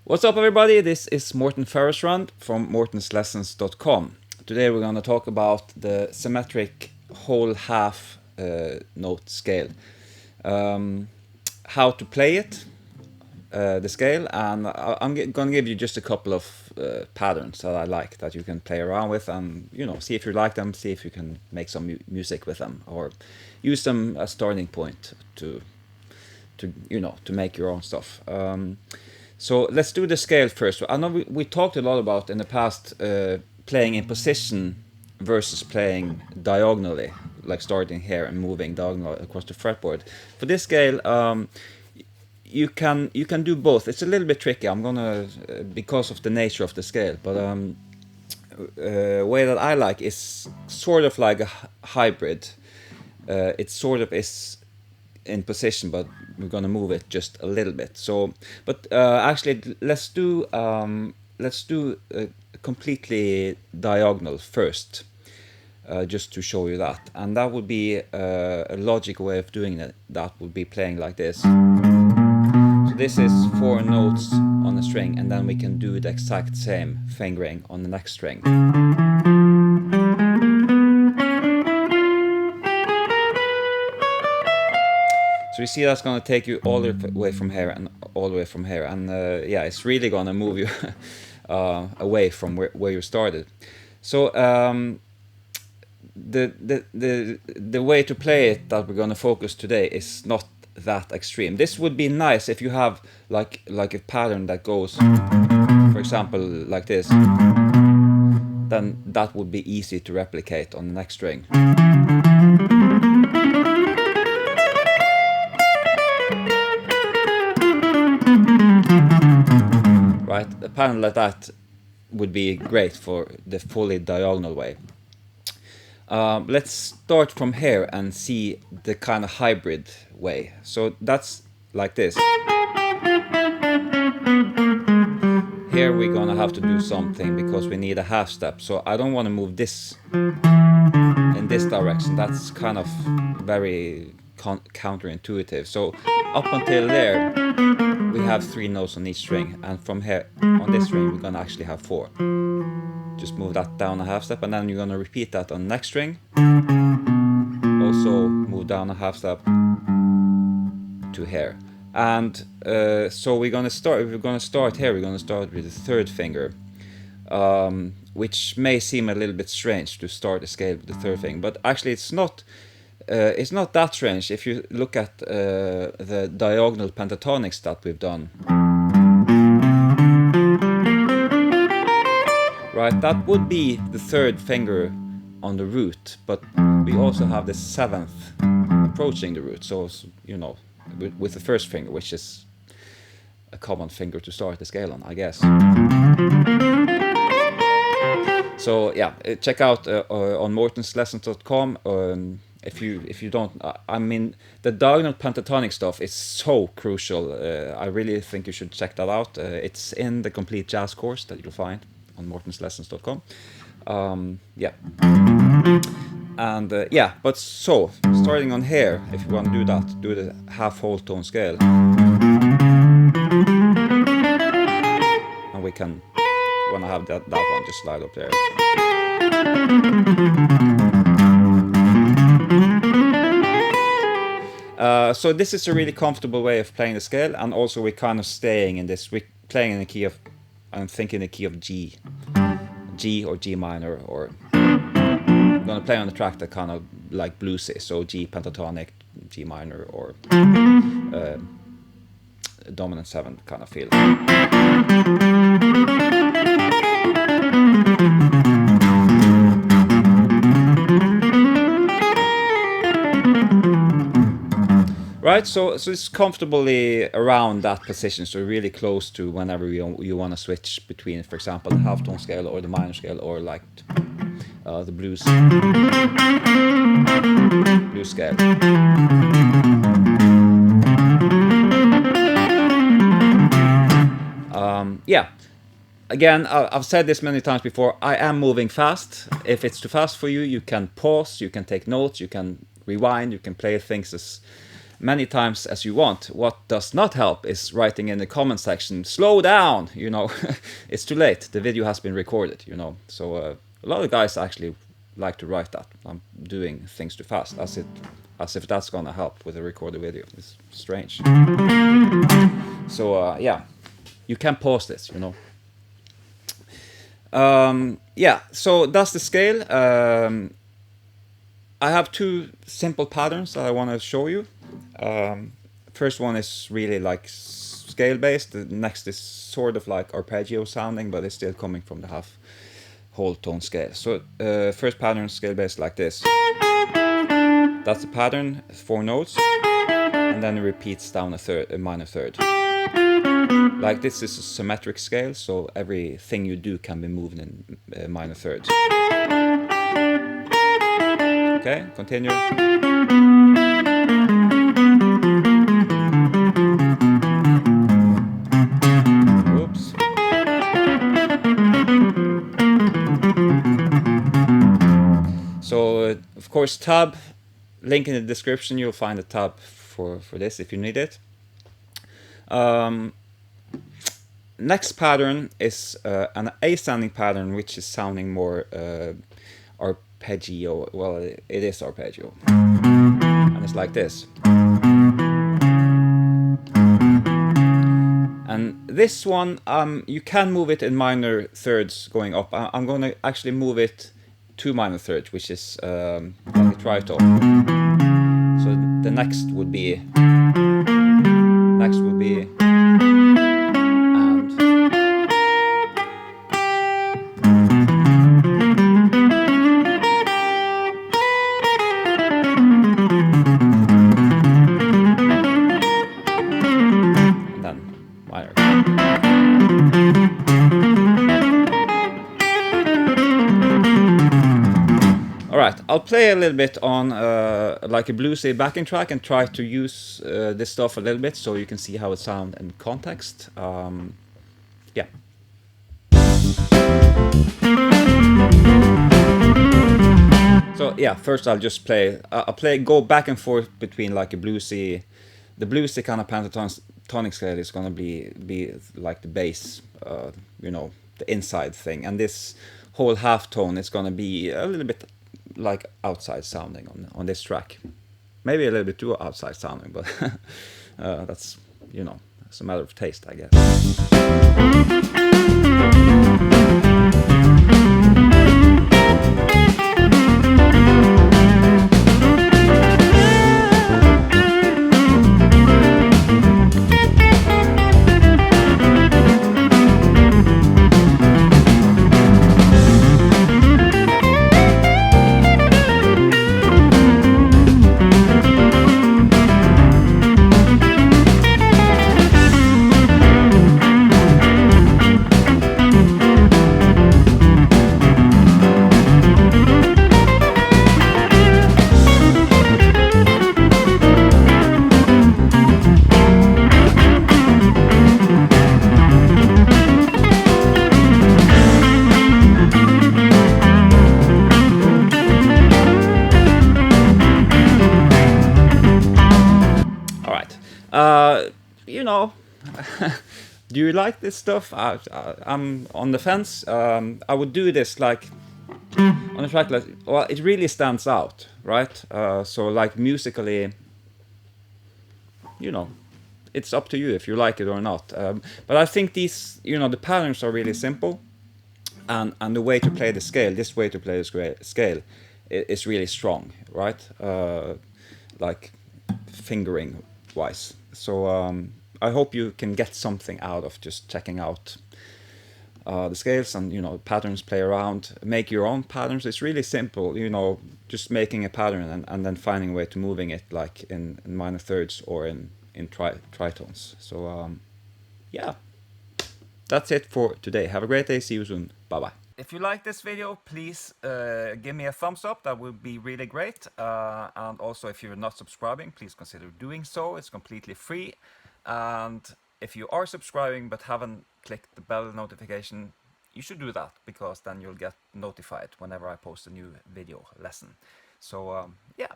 What's up, everybody? This is Morten Ferrisrand from mortenslessons.com. Today we're going to talk about the symmetric whole half note scale. How to play it, the scale, and I'm going to give you just a couple of patterns that I like that you can play around with and, see if you like them, see if you can make some music with them or use them as starting point to make your own stuff. So let's do the scale first. I know we talked a lot about in the past playing in position versus playing diagonally, like starting here and moving diagonally across the fretboard. For this scale, you can do both. It's a little bit tricky. I'm gonna because of the nature of the scale, but way that I like is sort of like a hybrid. It sort of is in position, but we're gonna move it just a little bit. So, but actually, let's do completely diagonal first, just to show you that. And that would be a logical way of doing it. That would be playing like this. So this is 4 notes on a string, and then we can do the exact same fingering on the next string. So you see that's going to take you all the way from here and all the way from here. And yeah, it's really going to move you away from where you started. So the way to play it that we're going to focus today is not that extreme. This would be nice if you have like a pattern that goes, for example, like this. Then that would be easy to replicate on the next string. Right, a pattern like that would be great for the fully diagonal way. Let's start from here and see the kind of hybrid way. So that's like this. Here we're gonna have to do something because we need a half step. So I don't want to move this in this direction. That's kind of very counterintuitive. So up until there, we have 3 notes on each string, and from here on this string we're gonna actually have 4. Just move that down a half step, and then you're gonna repeat that on the next string. Also move down a half step to here. And so we're gonna start here. We're gonna start with the 3rd finger, which may seem a little bit strange to start a scale with the 3rd finger, but actually it's not that strange if you look at the diagonal pentatonics that we've done. Right, that would be the 3rd finger on the root, but we also have the 7th approaching the root. So with the 1st finger, which is a common finger to start the scale on, I guess. So yeah, check out on mortenslessons.com. If you don't, I mean, the diagonal pentatonic stuff is so crucial. I really think you should check that out. It's in the complete jazz course that you'll find on mortenslessons.com. Yeah. And yeah, but so starting on here, if you want to do that, do the half whole tone scale, and we can want to have that one just slide up there. So this is a really comfortable way of playing the scale, and also we're kind of staying in this. We're playing in the key of, I'm thinking the key of G or G minor, or I'm gonna play on the track that kind of like bluesy, so G pentatonic, G minor, or dominant 7 kind of feel. Right, so it's comfortably around that position, so really close to whenever you want to switch between, for example, the half tone scale or the minor scale, or like the blues scale. Yeah, again, I've said this many times before, I am moving fast. If it's too fast for you, you can pause, you can take notes, you can rewind, you can play things as many times as you want. What does not help is writing in the comment section, slow down, you know. It's too late, the video has been recorded, you know. So a lot of guys actually like to write that I'm doing things too fast, as if that's gonna help with a recorded video. It's strange. So yeah, you can pause this, you know. Yeah, so that's the scale. I have two simple patterns that I want to show you. First one is really like scale based. The next is sort of like arpeggio sounding, but it's still coming from the half whole tone scale. So first pattern scale based like this. That's the pattern, 4 notes, and then it repeats down a minor third. Like this is a symmetric scale, so everything you do can be moved in minor thirds. Okay, continue. Oops. So of course tab, link in the description, you'll find a tab for this if you need it. Next pattern is an ascending pattern, which is sounding more arpeggio. Well, it is arpeggio, and it's like this. And this one, you can move it in minor thirds going up. I'm going to actually move it 2 minor thirds, which is like a tritone. So the next would be, Alright, I'll play a little bit on like a bluesy backing track and try to use this stuff a little bit so you can see how it sounds in context. Yeah. So yeah, first I'll just play. Go back and forth between like a bluesy, the bluesy kind of pentatonic scale is gonna be like the bass, you know, the inside thing, and this whole half tone is gonna be a little bit like outside sounding on this track. Maybe a little bit too outside sounding, but that's, you know, it's a matter of taste, I guess. You know, do you like this stuff? I'm on the fence. I would do this like on a track like, well, it really stands out, right? So like musically, you know, it's up to you if you like it or not. But I think these, you know, the patterns are really simple, and the way to play the scale, this way to play the scale, is really strong, right? Like fingering wise. So I hope you can get something out of just checking out the scales and, you know, patterns, play around, make your own patterns. It's really simple, you know, just making a pattern and then finding a way to moving it like in minor thirds or in tritones. So yeah, that's it for today. Have a great day. See you soon. Bye bye. If you like this video, please give me a thumbs up. That would be really great. And also, if you're not subscribing, please consider doing so. It's completely free. And if you are subscribing but haven't clicked the bell notification, you should do that, because then you'll get notified whenever I post a new video lesson. So yeah,